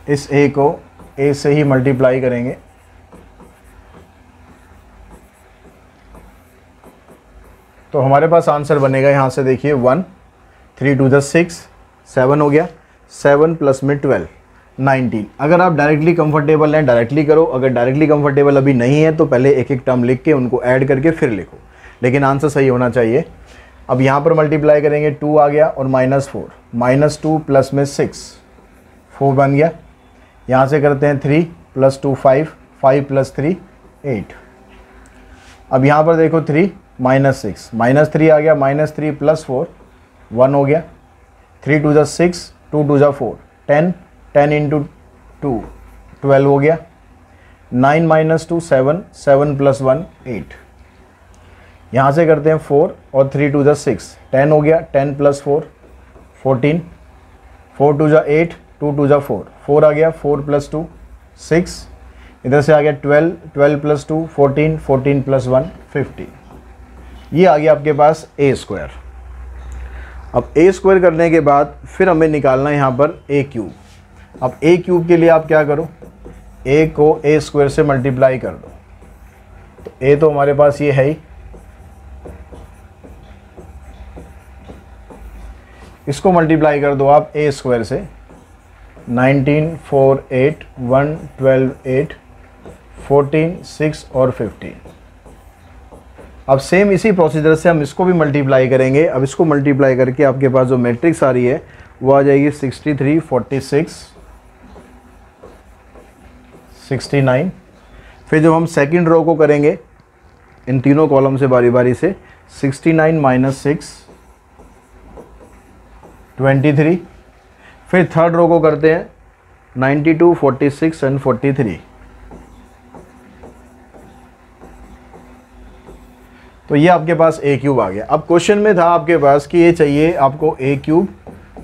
इस a को a से ही मल्टीप्लाई करेंगे। तो हमारे पास आंसर बनेगा यहाँ से देखिए 1 3 2 6 7 हो गया, 7 प्लस में 12 19। अगर आप डायरेक्टली कंफर्टेबल हैं डायरेक्टली करो, अगर डायरेक्टली कंफर्टेबल अभी नहीं है तो पहले एक एक टर्म लिख के उनको ऐड करके फिर लिखो, लेकिन आंसर सही होना चाहिए। अब यहाँ पर मल्टीप्लाई करेंगे 2 आ गया और -4 -2 प्लस में 6 4 बन गया। यहाँ से करते हैं 3 प्लस 2 5 5 प्लस 3 8। अब यहाँ पर देखो 3 -6 -3 आ गया, -3 प्लस 4 1 हो गया। 3 2 6 2 2 4 10 10 इंटू 2 12 हो गया। 9 माइनस 2 7 7 प्लस 1 8। यहाँ से करते हैं 4 और 3 2 6 10 हो गया, 10 प्लस 4 14 4 2 8 2 2 4 4 आ गया, 4 प्लस 2 6। इधर से आ गया 12 12 प्लस 2 14 14 प्लस 1 15। ये आ गया आपके पास a²। अब a² करने के बाद फिर हमें निकालना है यहाँ पर a³। अब a³ के लिए आप क्या करो, a को a² से मल्टीप्लाई कर दो। तो a तो हमारे पास ये है ही, इसको मल्टीप्लाई कर दो आप a² से। 19 4 8 1 12 8 14 6 और 15। अब सेम इसी प्रोसीजर से हम इसको भी मल्टीप्लाई करेंगे। अब इसको मल्टीप्लाई करके आपके पास जो मैट्रिक्स आ रही है वो आ जाएगी 63, 46, 69। फिर जब हम सेकंड रो को करेंगे इन तीनों कॉलम से बारी बारी से, 69 माइनस 6, 23। फिर थर्ड रो को करते हैं 92, 46 एंड 43। तो ये आपके पास ए क्यूब आ गया। अब क्वेश्चन में था आपके पास कि ये चाहिए आपको ए cube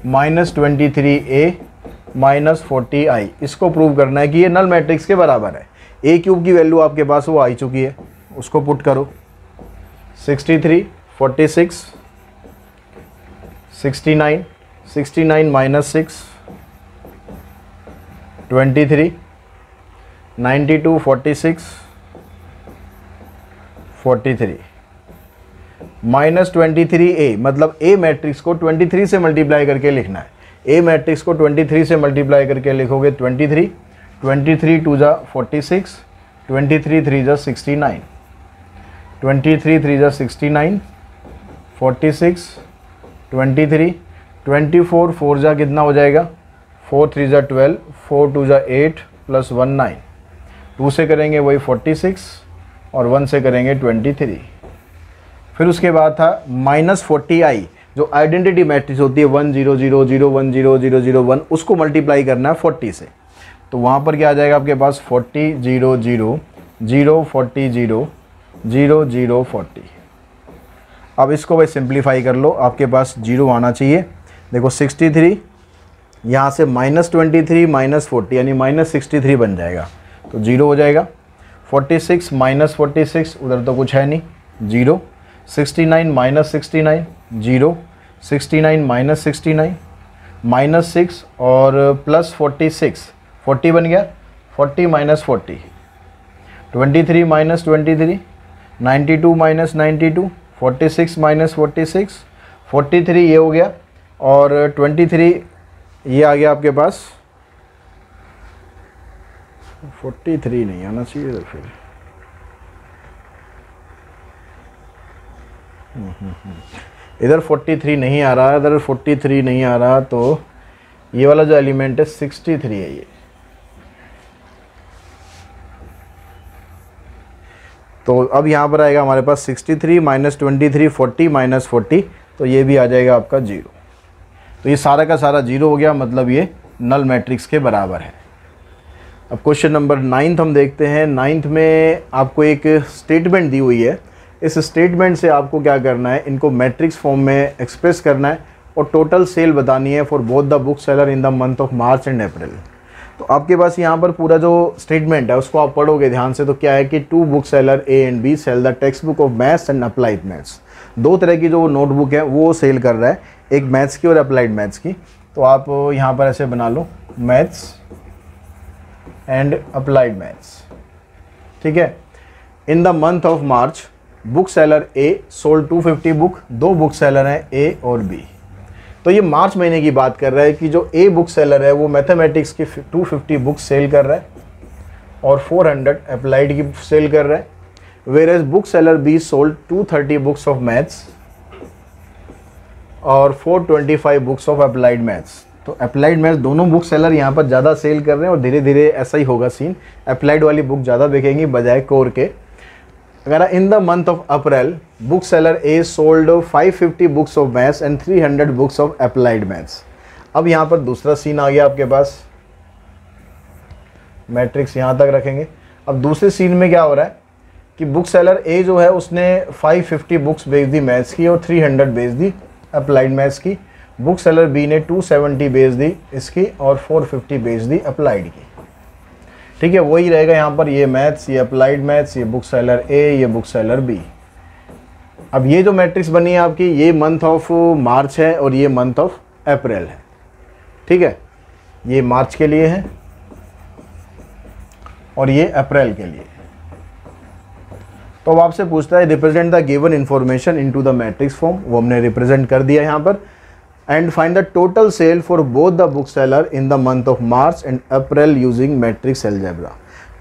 minus 23a minus 40i। इसको प्रूव करना है कि ये नल मैट्रिक्स के बराबर है। ए क्यूब की वैल्यू आपके पास वो आ चुकी है, उसको पुट करो। 63, 46, 69, 69 माइनस 6, 23, 92, 46, 43 माइनस 23a, मतलब ए मैट्रिक्स को 23 से मल्टीप्लाई करके लिखना है। ए मैट्रिक्स को 23 से मल्टीप्लाई करके लिखोगे 23, 23 2 जा 46, 23 3 जा 69, 23 3 जा 69, 46, 23, 24 4 जा कितना हो जाएगा, 4 3 जा 12, 4 2 जा 8 प्लस 1 9, 2 से करेंगे वही 46 और 1 से करेंगे 23। फिर उसके बाद था माइनस 40i, जो आइडेंटिटी मैट्रिक्स होती है 1 0 0 0 1 0 0 0 1, उसको मल्टीप्लाई करना है 40 से। तो वहाँ पर क्या आ जाएगा आपके पास 40 0 0 0 40 0 0 0 40। अब इसको भाई सिंप्लीफाई कर लो, आपके पास 0 आना चाहिए। देखो 63, यहाँ से माइनस 23 माइनस 40 यानी माइनस 63 बन जाएगा, तो 0 हो जाएगा। 46 माइनस 46, उधर तो कुछ है नहीं, 0। 69 माइनस 69, 0। 69 माइनस 69, माइनस 6 और प्लस 46, 40 बन गया। 40 माइनस 40, 23 माइनस 23, 92 माइनस 92, 46 माइनस 46, 43 ये हो गया और 23 ये आ गया आपके पास। 43 नहीं आना चाहिए तो फिर इधर 43 नहीं आ रहा, इधर 43 नहीं आ रहा, तो ये वाला जो एलिमेंट है 63 है ये। तो अब यहाँ पर आएगा हमारे पास 63 माइनस 23, 40 माइनस 40, तो ये भी आ जाएगा आपका 0। तो ये सारा का सारा 0 हो गया, मतलब ये नल मैट्रिक्स के बराबर है। अब क्वेश्चन नंबर 9 हम देखते हैं। 9 में आपको एक स्टेटमेंट दी हुई है। इस स्टेटमेंट से आपको क्या करना है, इनको मैट्रिक्स फॉर्म में एक्सप्रेस करना है और टोटल सेल बतानी है for both the book seller in the month of March and April. तो आपके पास यहाँ पर पूरा जो स्टेटमेंट है उसको आप पढ़ोगे ध्यान से, तो क्या है कि 2 book seller A and B sell the text book of maths and applied maths. 2 तरह की जो नोटबुक है वो सेल कर रहा है, एक मैथ्स की और अप्लाइड मैथ्स की। तो आप यहाँ पर ऐसे बना लो, मैथ्स एंड अप्लाइड मैथ्स, ठीक है। In the month of March book seller A sold 250 book, 2 book seller हैं ए और बी। तो ये मार्च महीने की बात कर रहा है कि जो ए बुक सेलर है वो मैथमेटिक्स की 250 बुक सेल कर रहा है और 400 अप्लाइड की सेल कर रहा है। Whereas book seller B sold 230 books of maths और 425 बुक्स ऑफ अप्लाइड मैथ्स। तो अप्लाइड मैथ्स दोनों बुक सेलर यहाँ पर ज़्यादा सेल कर रहे हैं और धीरे धीरे ऐसा ही होगा सीन, अप्लाइड वाली बुक ज़्यादा बिकेंगी बजाय कोर के। अगर in the month of April book seller A sold 550 books of maths and 300 books of applied maths. अब यहाँ पर दूसरा सीन आ गया आपके पास, मैट्रिक्स यहाँ तक रखेंगे। अब दूसरे सीन में क्या हो रहा है कि बुक सेलर ए जो है उसने 550 बुक्स बेच दी मैथ्स की और 300 बेच दी अप्लाइड मैथ्स की। बुक सेलर बी ने 270 बेच दी इसकी और 450 बेच दी अप्लाइड की, ठीक है। वही रहेगा यहाँ पर, ये मैथ्स, ये अप्लाइड मैथ्स, ये बुक सेलर ए, ये बुक सेलर बी। अब ये जो मैट्रिक्स बनी है आपकी, ये मंथ ऑफ मार्च है और ये मंथ ऑफ अप्रैल है, ठीक है। ये मार्च के लिए है और ये अप्रैल के लिए। तो अब आपसे पूछता है represent the given information into the matrix form, वो हमने रिप्रेजेंट कर दिया यहाँ पर। And find the total sale for both the book seller in the month of March and April using matrix algebra.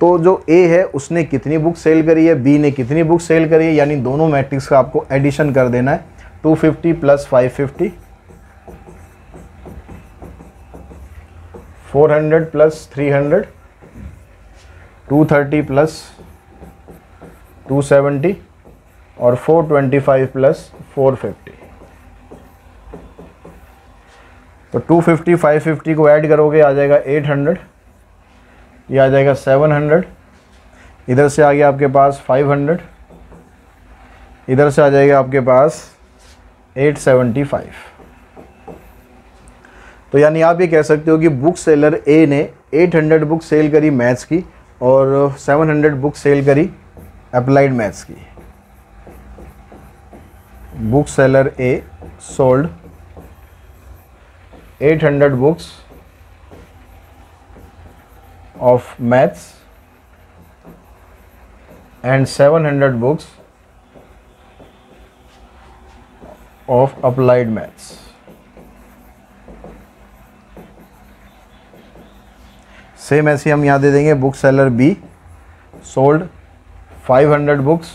तो जो ए है उसने कितनी बुक सेल करी है, बी ने कितनी बुक सेल करी है, यानी दोनों मैट्रिक्स का आपको एडिशन कर देना है। 250 प्लस 550, 400 प्लस 300, 230 प्लस 270 और 425 प्लस 450। तो 250 550 को ऐड करोगे आ जाएगा 800, ये आ जाएगा 700, इधर से आ गया आपके पास 500, इधर से आ जाएगा आपके पास 875। तो यानी आप ये कह सकते हो कि बुक सेलर ए ने 800 बुक सेल करी मैथ्स की और 700 बुक सेल करी अप्लाइड मैथ्स की। Book seller A sold 800 books of maths and 700 books of applied maths. Same ऐसे हम यहाँ दे देंगे book seller B sold 500 books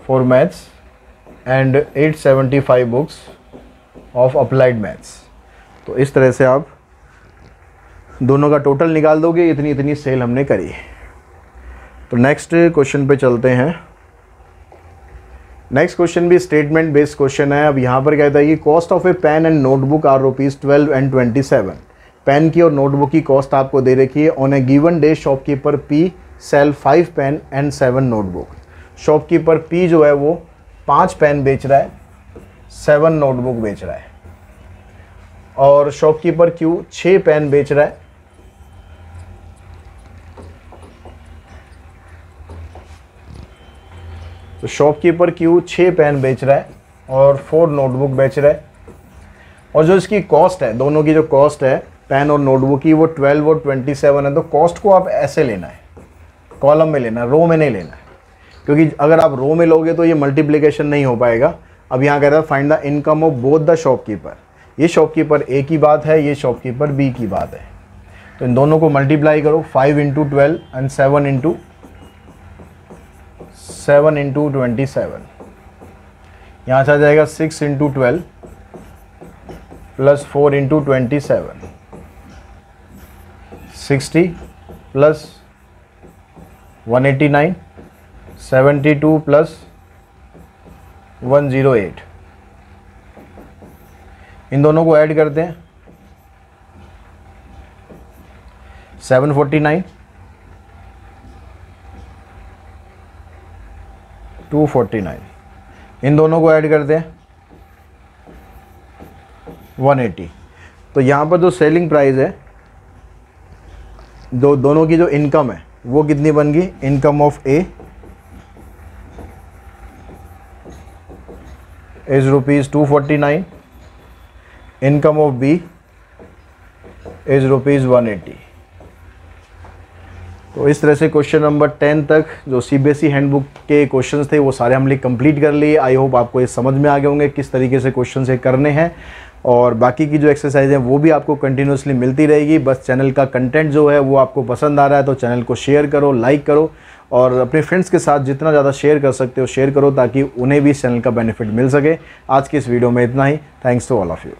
for maths and 875 books of applied maths. तो इस तरह से आप दोनों का टोटल निकाल दोगे, इतनी इतनी सेल हमने करी। तो नेक्स्ट क्वेश्चन पे चलते हैं। नेक्स्ट क्वेश्चन भी स्टेटमेंट बेस्ड क्वेश्चन है। अब यहाँ पर कहता है कि cost of a pen and notebook are ₹12 and 27। Pen की और नोटबुक की कॉस्ट आपको दे रखी है। On a given day shopkeeper P sell 5 pen and 7 notebook. Shopkeeper P जो है वो 5 पेन बेच रहा है, 7 नोटबुक बेच रहा है, और शॉपकीपर क्यू 6 पेन बेच रहा है, तो शॉपकीपर क्यू 6 पेन बेच रहा है और 4 नोटबुक बेच रहा है। और जो इसकी कॉस्ट है, दोनों की जो कॉस्ट है पेन और नोटबुक की, वो 12 और 27 है। तो कॉस्ट को आप ऐसे लेना है, कॉलम में लेना है, रो में नहीं लेना है, क्योंकि अगर आप रो में लोगे तो ये मल्टीप्लिकेशन नहीं हो पाएगा। अब यहाँ कहता है find the income of both the shopkeeper. ये शॉपकीपर ए की बात है, ये शॉपकीपर बी की बात है। तो इन दोनों को मल्टीप्लाई करो, 5 × 12 एंड 7 × 27। यहाँ से आ जाएगा 6 × 12 प्लस 4 × 27, 60 प्लस 189, 72 प्लस 108। इन दोनों को ऐड करते हैं, 749, 249। इन दोनों को ऐड करते हैं 180। तो यहाँ पर जो सेलिंग प्राइस है, दोनों की जो इनकम है वो कितनी बन गई? Income of A is ₹249, income of B is ₹180। तो इस तरह से क्वेश्चन नंबर 10 तक जो सीबीएसई हैंडबुक के क्वेश्चंस थे वो सारे हमने कंप्लीट कर लिए। आई होप आपको ये समझ में आ गए होंगे किस तरीके से क्वेश्चन से करने हैं, और बाकी की जो एक्सरसाइज है वो भी आपको कंटिन्यूसली मिलती रहेगी। बस चैनल का कंटेंट जो है वो आपको पसंद आ रहा है तो चैनल को शेयर करो, लाइक करो, और अपने फ्रेंड्स के साथ जितना ज़्यादा शेयर कर सकते हो शेयर करो, ताकि उन्हें भी इस चैनल का बेनिफिट मिल सके। आज की इस वीडियो में इतना ही। Thanks to all of you.